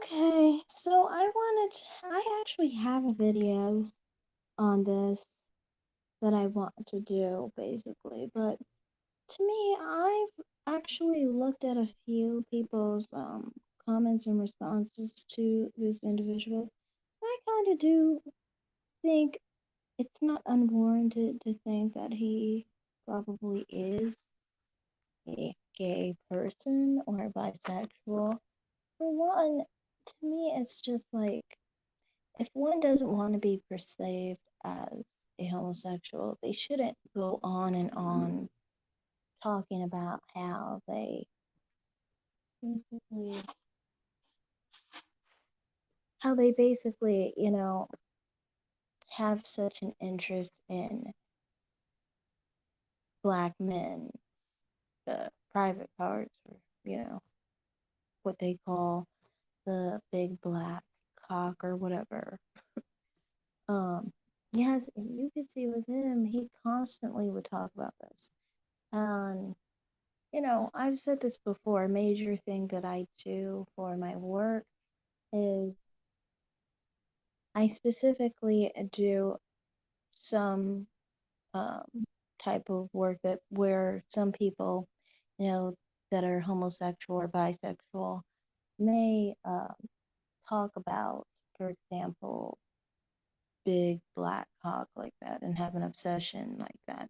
Okay, so I actually have a video on this that I want to do basically, but to me, I've actually looked at a few people's comments and responses to this individual. I kind of do think it's not unwarranted to think that he probably is a gay person or bisexual. For one, to me, it's just like if one doesn't want to be perceived as a homosexual, they shouldn't go on and on talking about basically how they basically have such an interest in black men's private parts, or what they call the big black cock or whatever. Um, yes, you can see with him, he constantly would talk about this. And I've said this before, a major thing that I do for my work is I specifically do some type of work that where some people, you know, that are homosexual or bisexual may talk about, for example, big black cock like that and have an obsession like that.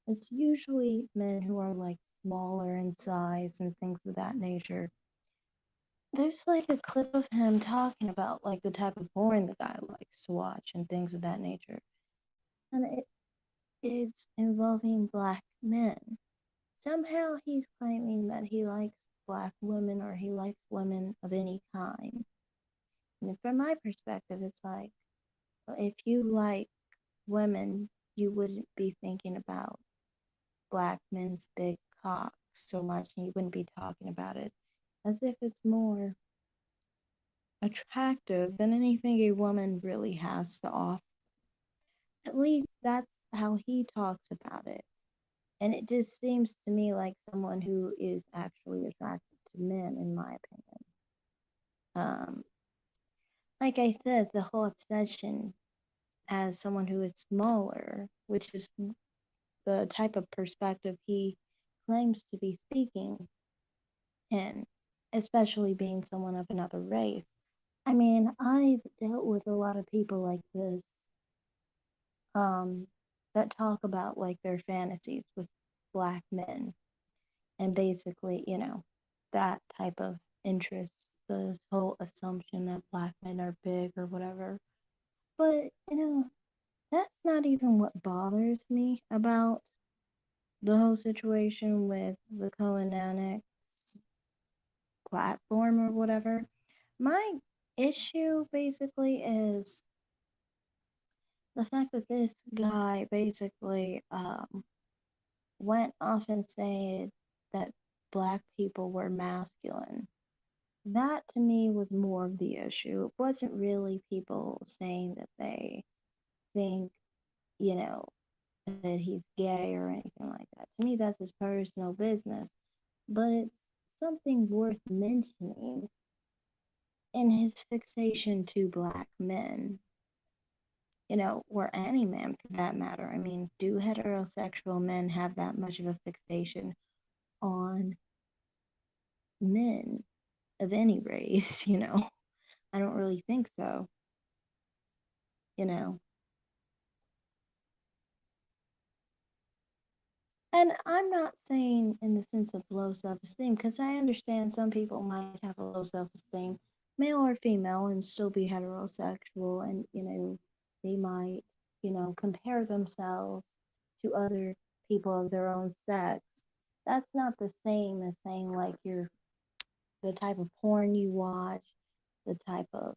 It's usually men who are like smaller in size and things of that nature. There's like a clip of him talking about like the type of porn the guy likes to watch and things of that nature. And it is involving black men. Somehow he's claiming that he likes black women or he likes women of any kind. And from my perspective, it's like, well, if you like women, you wouldn't be thinking about black men's big cocks so much, and you wouldn't be talking about it as if it's more attractive than anything a woman really has to offer. At least that's how he talks about it. And it just seems to me like someone who is actually attracted to men, in my opinion. Um, like I said, the whole obsession as someone who is smaller, which is the type of perspective he claims to be speaking in, especially being someone of another race. I mean, I've dealt with a lot of people like this um, that talk about like their fantasies with black men and basically, that type of interest, this whole assumption that black men are big or whatever. But, that's not even what bothers me about the whole situation with the Cohen Naninck platform or whatever. My issue basically is the fact that this guy basically went off and said that black people were masculine. That to me was more of the issue. It wasn't really people saying that they think, you know, that he's gay or anything like that. To me, that's his personal business. But it's something worth mentioning in his fixation to black men, or any man for that matter. I mean, do heterosexual men have that much of a fixation on men of any race? I don't really think so, you know. And I'm not saying in the sense of low self esteem, because I understand some people might have a low self esteem, male or female, and still be heterosexual, and, they might, compare themselves to other people of their own sex. That's not the same as saying, like, the type of porn you watch, the type of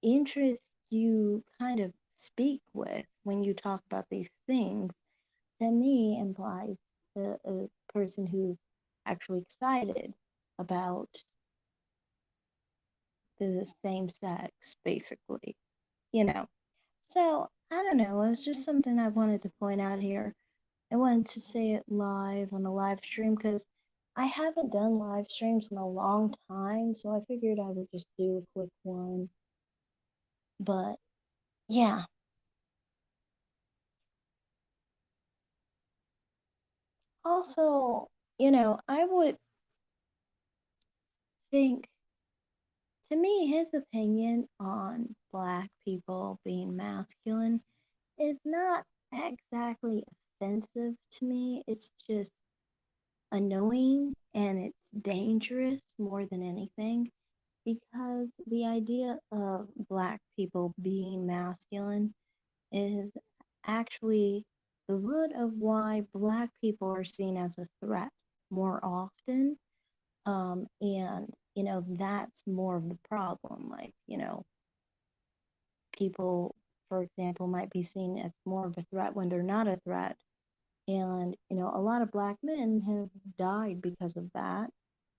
interest you kind of speak with when you talk about these things, to me implies a person who's actually excited about the same sex, basically, you know. So I don't know. It was just something I wanted to point out here. I wanted to say it live on a live stream because I haven't done live streams in a long time, so I figured I would just do a quick one. But yeah, also, I would think, to me, his opinion on black people being masculine is not exactly offensive to me. It's just annoying and it's dangerous more than anything, because the idea of black people being masculine is actually the root of why black people are seen as a threat more often. And, that's more of the problem. Like, people, for example, might be seen as more of a threat when they're not a threat. And, a lot of black men have died because of that.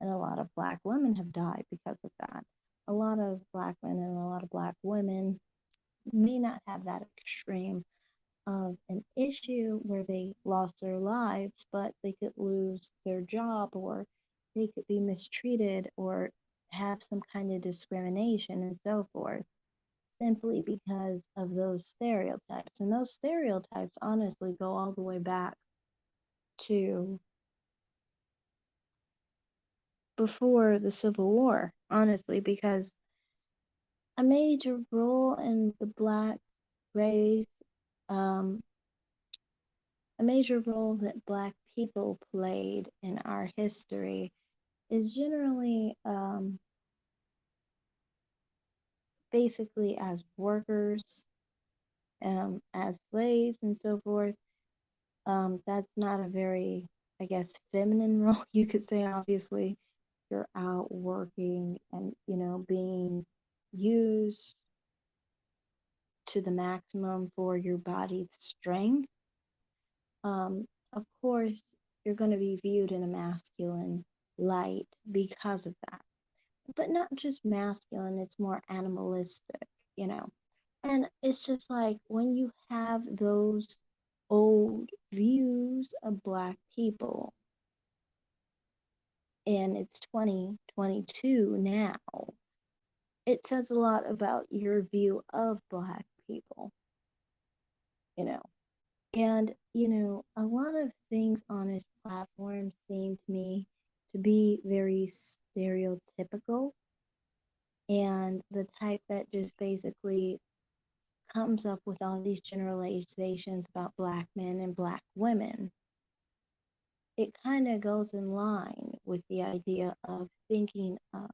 And a lot of black women have died because of that. A lot of black men and a lot of black women may not have that extreme of an issue where they lost their lives, but they could lose their job, or they could be mistreated, or have some kind of discrimination and so forth, simply because of those stereotypes. And those stereotypes honestly go all the way back to before the Civil War, honestly, because a major role in the black race, um, a major role that black people played in our history is generally, basically as workers, as slaves, and so forth. That's not a very, I guess, feminine role, you could say, obviously. You're out working and, being used to the maximum for your body's strength. Of course, you're going to be viewed in a masculine light because of that. But not just masculine, it's more animalistic, you know. And it's just like when you have those old views of black people, and it's 2022 now, it says a lot about your view of black people, you know. And, a lot of things on his platform seem to me to be very stereotypical, and the type that just basically comes up with all these generalizations about black men and black women. It kind of goes in line with the idea of thinking of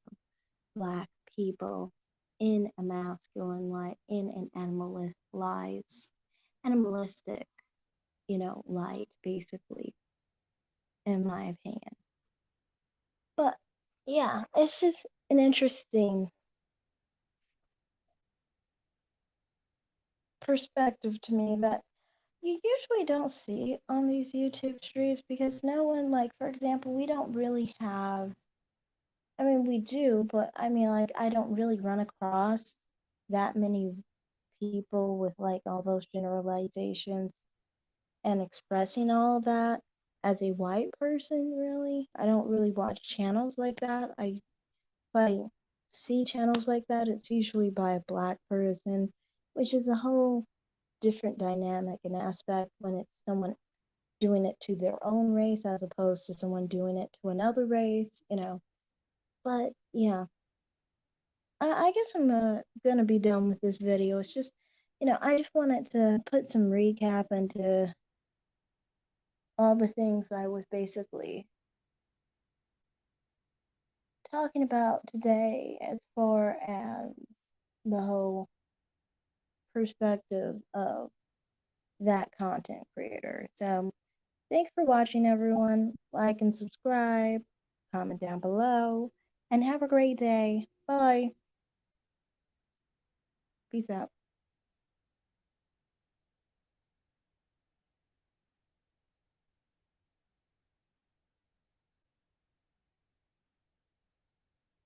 black people in a masculine light, in an animalistic, light, basically, in my opinion. But yeah, it's just an interesting perspective to me that you usually don't see on these YouTube streams, because no one, like, for example, we don't really have, I mean, we do, but I mean, like, I don't really run across that many people with, like, all those generalizations and expressing all of that as a white person, really. I don't really watch channels like that. If I see channels like that, it's usually by a black person, which is a whole different dynamic and aspect when it's someone doing it to their own race as opposed to someone doing it to another race. But yeah, I guess I'm gonna be done with this video. It's just, I just wanted to put some recap into all the things I was basically talking about today, as far as the whole perspective of that content creator. So thanks for watching, everyone. Like and subscribe, comment down below, and have a great day. Bye. Peace out.